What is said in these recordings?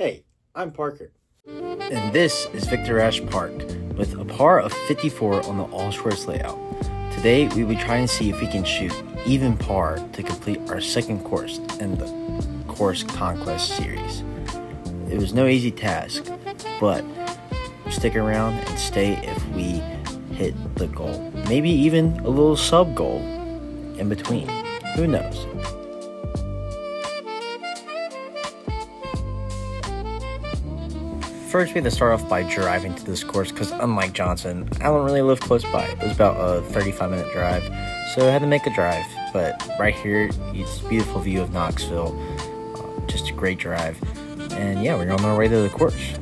Hey, I'm Parker. And this is Victor Ashe Park with a par of 54 on the all shorts layout. Today we will try and see if we can shoot even par to complete our second course in the course Conquest series. It was no easy task, but stick around and stay if we hit the goal. Maybe even a little sub goal in between. Who knows? First, we had to start off by driving to this course because, unlike Johnson, I don't really live close by. It was about a 35-minute drive, so I had to make a drive. But right here, it's a beautiful view of Knoxville. Just a great drive. And yeah, we're on our way to the course.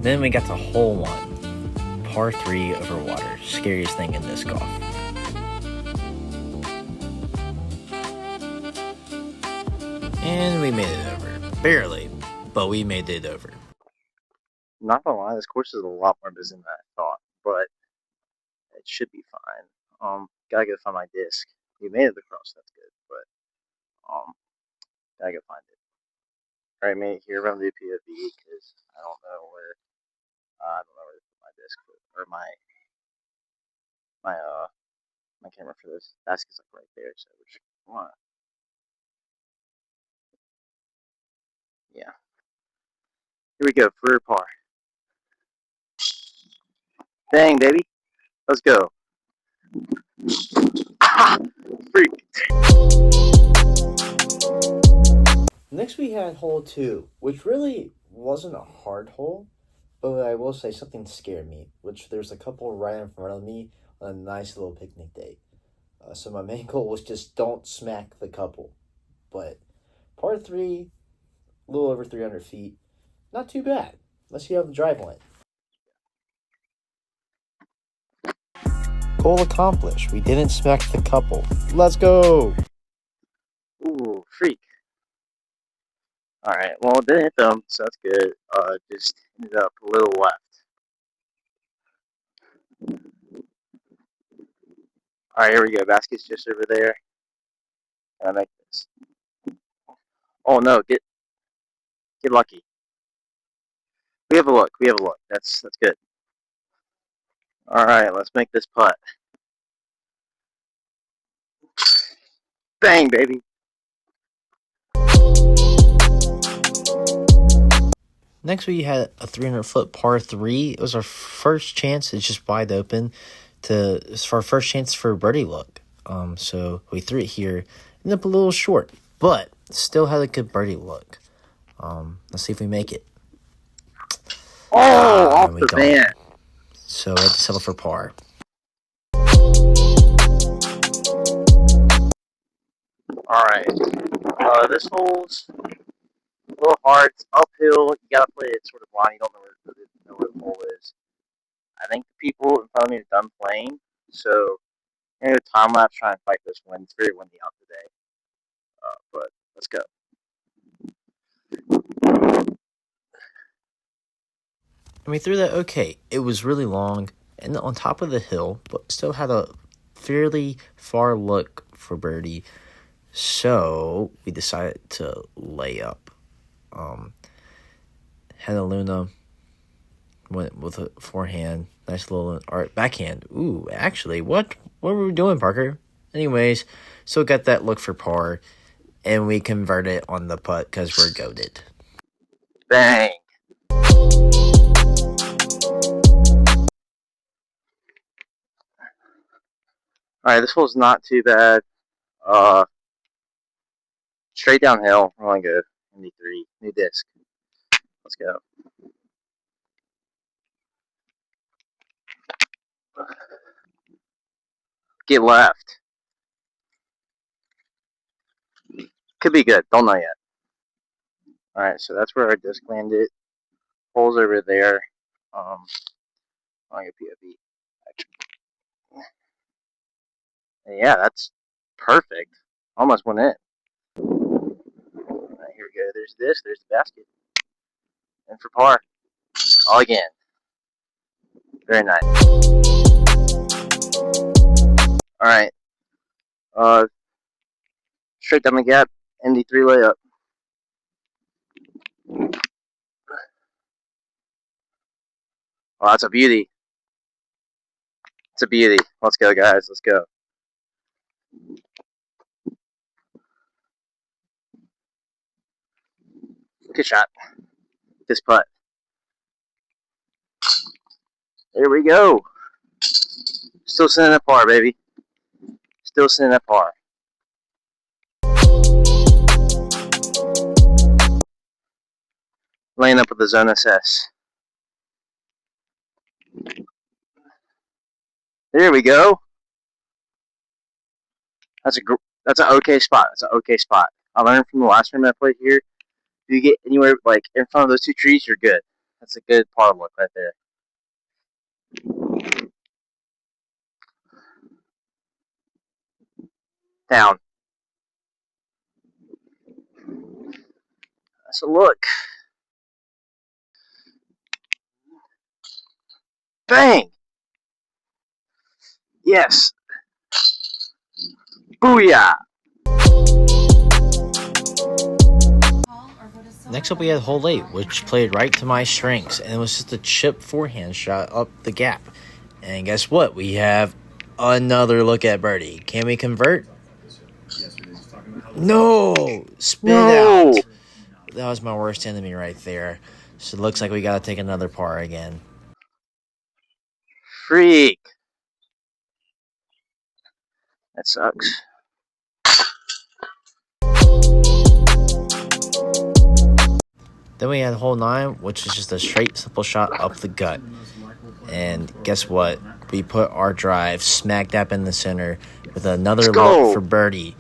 Then we got to hole 1, par 3 over water. Scariest thing in disc golf. And we made it over. Barely, but we made it over. Not gonna lie, this course is a lot more busy than I thought, but it should be fine. Gotta go find my disc. We made it across, that's good, but gotta go find it. Alright, made it here around the pt.2 because I don't know where to put my disc or my camera for this. Basket's like right there, so we should wanna. Yeah. Here we go, for par. Dang, baby. Let's go. Freak. Next, we had hole 2, which really wasn't a hard hole, but I will say something scared me, which there's a couple right in front of me on a nice little picnic date. So my main goal was just don't smack the couple. But par 3, a little over 300 feet, not too bad. Let's see how the drive went. Goal accomplished. We didn't smack the couple. Let's go! Ooh, freak. Alright, well, it didn't hit them, so that's good. Just ended up a little left. Alright, here we go. Basket's just over there. Can I make this? Oh no, get lucky. We have a look. That's good. Alright, let's make this putt. Bang, baby. Next, we had a 300-foot par 3. It was our first chance. It's just wide open. It's our first chance for a birdie look. So we threw it here. Ended up a little short, but still had a good birdie look. Let's see if we make it. Off the van. So we had to settle for par. Alright. This hole's a little hard. It's uphill. You gotta play it sort of blind. You don't know where the hole is. I think the people in front of me are done playing, so I'm gonna time lapse try and fight this wind. It's very windy out today. But let's go. And we threw that okay. It was really long and on top of the hill, but still had a fairly far look for birdie. So we decided to lay up. Had a Luna, went with a forehand, nice little backhand. Ooh, actually, what were we doing, Parker? Anyways, so got that look for par, and we converted on the putt because we're goated. Bang. Alright, this hole's not too bad. Straight downhill. We're going good. 93. New disc. Let's go. Get left. Could be good. Don't know yet. Alright, so that's where our disc landed. Hole's over there. I'm going to POV. Yeah, that's perfect. Almost went in. Alright, here we go. There's this. There's the basket. And for par. All again. Very nice. Alright. Straight down the gap. ND3 layup. Oh, that's a beauty. It's a beauty. Let's go, guys. Let's go. Good shot. This putt. There we go. Still sitting at par, baby. Still sitting at par. Laying up with the zone SS. There we go. That's an okay spot. That's an okay spot. I learned from the last tournament I played here. If you get anywhere like in front of those two trees, you're good. That's a good par look right there. Down. That's a look. Bang! Yes. Booyah! Next up, we had hole 8, which played right to my strengths, and it was just a chip forehand shot up the gap. And guess what? We have another look at birdie. Can we convert? No! Spin out. That was my worst enemy right there. So it looks like we got to take another par again. Freak. That sucks. Then we had hole 9, which is just a straight, simple shot up the gut. And guess what? We put our drive smack dab in the center with another look for birdie.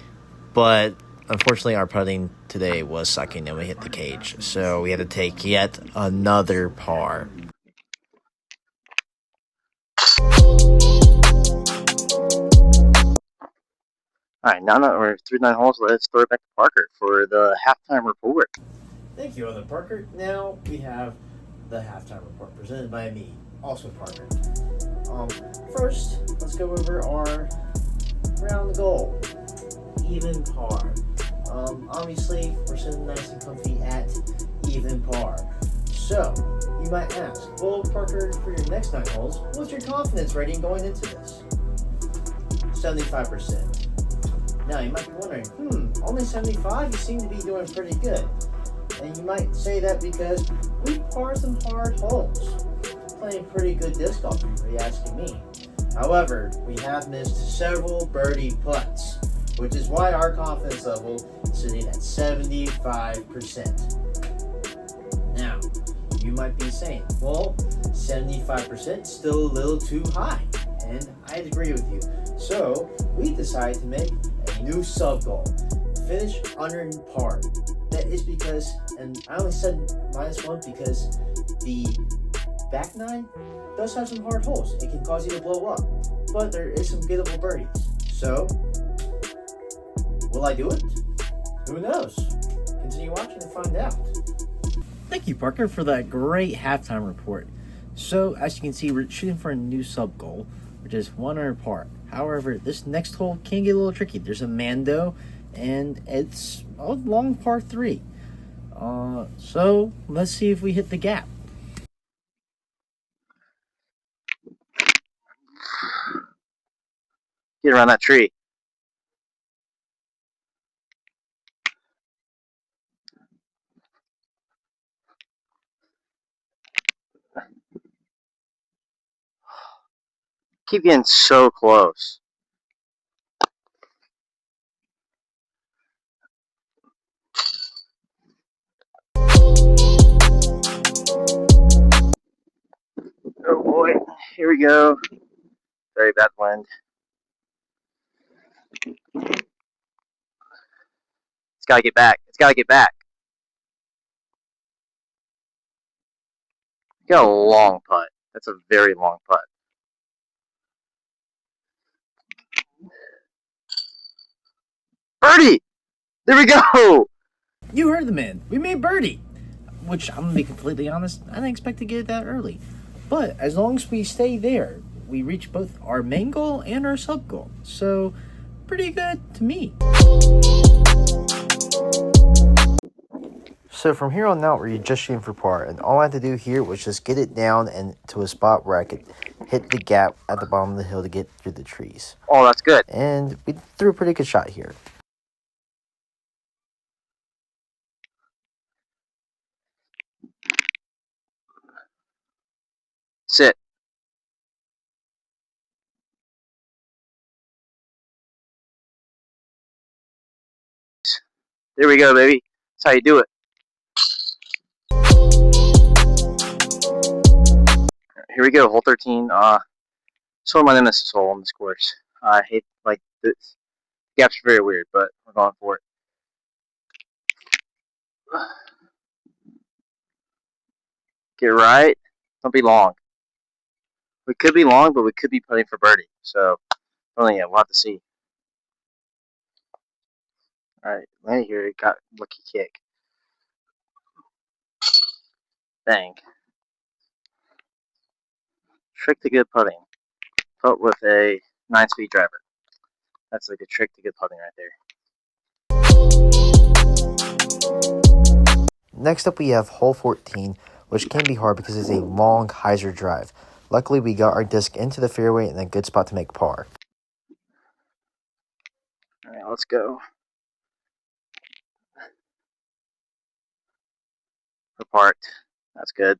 But unfortunately, our putting today was sucking and we hit the cage. So we had to take yet another par. Alright, now that we're through 9 holes, let's throw it back to Parker for the halftime report. Thank you, Other Parker. Now we have the halftime report presented by me, also Parker. First, let's go over our round goal. Even par. Obviously, we're sitting nice and comfy at even par. So, you might ask, well, Parker, for your next 9 holes, what's your confidence rating going into this? 75%. Now, you might be wondering, only 75? You seem to be doing pretty good. And you might say that because we par some hard holes. Playing pretty good disc golf, if you're asking me. However, we have missed several birdie putts, which is why our confidence level is sitting at 75%. Now, you might be saying, well, 75% is still a little too high, and I'd agree with you. So, we decided to make a new sub-goal, finish under par. That is because, and I only said -1 because the back 9 does have some hard holes. It can cause you to blow up, but there is some gettable birdies. So, will I do it? Who knows? Continue watching to find out. Thank you, Parker, for that great halftime report. So, as you can see, we're shooting for a new sub goal, which is 1 under par. However, this next hole can get a little tricky. There's a Mando, and it's a long par 3. So, let's see if we hit the gap. Get around that tree. Keep getting so close. Oh boy, here we go. Very bad wind. It's gotta get back. It's gotta get back. Got a long putt. That's a very long putt. Birdie! There we go! You heard the man. We made birdie. Which, I'm going to be completely honest, I didn't expect to get it that early. But as long as we stay there, we reach both our main goal and our sub goal. So, pretty good to me. So from here on out, we're just shooting for par, and all I had to do here was just get it down and to a spot where I could hit the gap at the bottom of the hill to get through the trees. Oh, that's good. And we threw a pretty good shot here. Sit. There we go, baby. That's how you do it. Here we go, hole 13. It's one of my nemesis hole on this course. I hate, like, this gap's very weird, but we're going for it. Get right. Don't be long. We could be long, but we could be putting for birdie. So, oh yeah, we'll have to see. Alright, Lenny here got lucky kick. Dang. Trick to good putting. Putt with a 9-speed driver. That's like a trick to good putting right there. Next up, we have hole 14, which can be hard because it's a long hyzer drive. Luckily, we got our disc into the fairway in a good spot to make par. Alright, let's go. We're parked. That's good.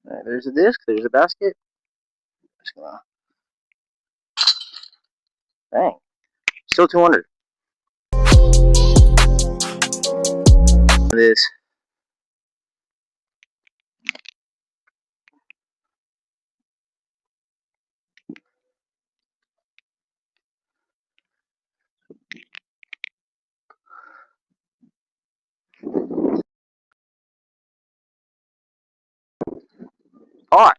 Alright, there's a disc, there's a basket. Just gonna... Dang. Still 200. It is. Par.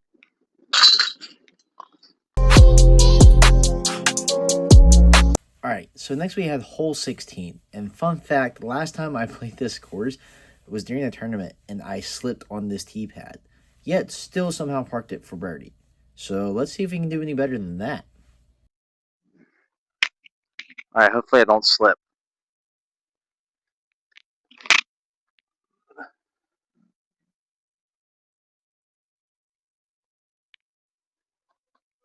Alright, so next we had hole 16. And fun fact, last time I played this course was during a tournament and I slipped on this tee pad. Yet still somehow parked it for birdie. So let's see if we can do any better than that. Alright, hopefully I don't slip.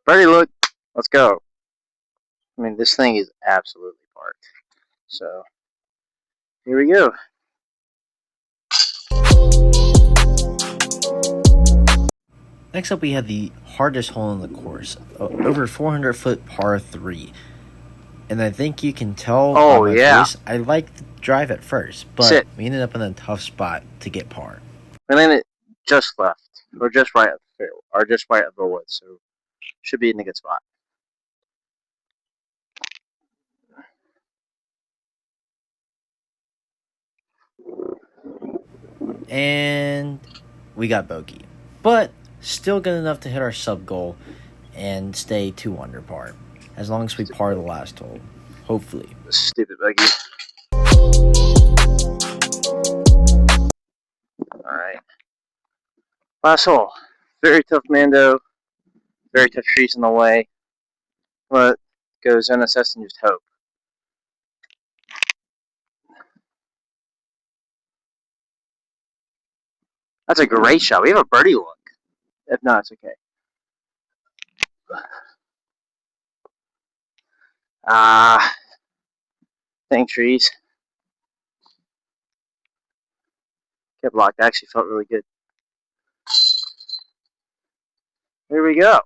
Birdie, look. Let's go. I mean, this thing is absolutely parked. So, here we go. Next up, we had the hardest hole in the course, over 400-foot par 3. And I think you can tell by my voice, I liked the drive at first, but we ended up in a tough spot to get par. We landed just left, or just right at the fairway, or just right at the woods, so should be in a good spot. And we got bogey, but still good enough to hit our sub goal and stay 2 under par, as long as we par the last hole, hopefully. Stupid bogey. Alright. Last hole. Very tough Mando. Very tough trees in the way. But goes unassessed and just hope. That's a great shot. We have a birdie look. If not, it's okay. Dang trees. Kept blocked. Actually felt really good. Here we go.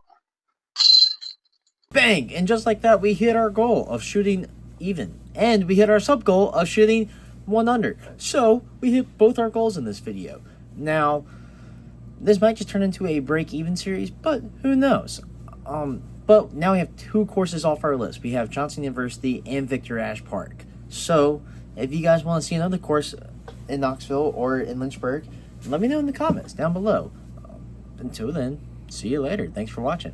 Bang! And just like that, we hit our goal of shooting even. And we hit our sub goal of shooting 1 under. So, we hit both our goals in this video. Now, this might just turn into a break-even series, but who knows? But now we have 2 courses off our list. We have Johnson University and Victor Ashe Park. So, if you guys want to see another course in Knoxville or in Lynchburg, let me know in the comments down below. Until then, see you later. Thanks for watching.